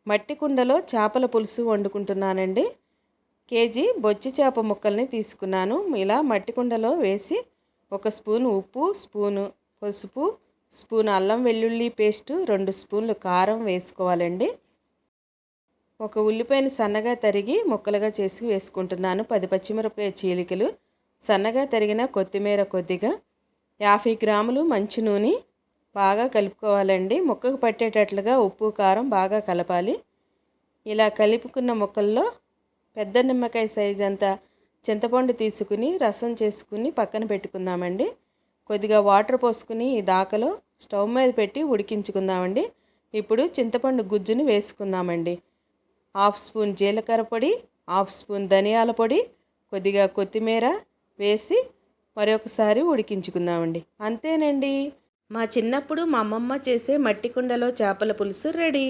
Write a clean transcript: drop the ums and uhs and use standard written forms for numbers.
మట్టి కుండలో చేపల పులుసు వండుకుంటున్నానండి. కేజీ బొచ్చి చేప ముక్కల్ని తీసుకున్నాను. ఇలా మట్టి కుండలో వేసి ఒక స్పూను ఉప్పు, స్పూను పసుపు, స్పూన్ అల్లం వెల్లుల్లి పేస్టు, 2 స్పూన్లు కారం వేసుకోవాలండి. ఒక ఉల్లిపాయని సన్నగా తరిగి ముక్కలుగా చేసి వేసుకుంటున్నాను. 10 పచ్చిమిరపకాయ చీలికలు, సన్నగా తరిగిన కొత్తిమీర కొద్దిగా, 50 గ్రాములు మంచి నూనె బాగా కలుపుకోవాలండి. ముక్కకు పట్టేటట్లుగా ఉప్పు కారం బాగా కలపాలి. ఇలా కలుపుకున్న ముక్కల్లో పెద్ద నిమ్మకాయ సైజ్ అంతా చింతపండు తీసుకుని రసం చేసుకుని పక్కన పెట్టుకుందామండి. కొద్దిగా వాటర్ పోసుకుని ఈ దాకలో స్టవ్ మీద పెట్టి ఉడికించుకుందామండి. ఇప్పుడు చింతపండు గుజ్జుని వేసుకుందామండి. 1/2 స్పూన్ జీలకర్ర పొడి, 1/2 స్పూన్ ధనియాల పొడి, కొద్దిగా కొత్తిమీర వేసి మరొకసారి ఉడికించుకుందామండి. అంతేనండి, మా చిన్నప్పుడు మా అమ్మమ్మ చేసే మట్టి కుండలో చేపల పులుసు రెడీ.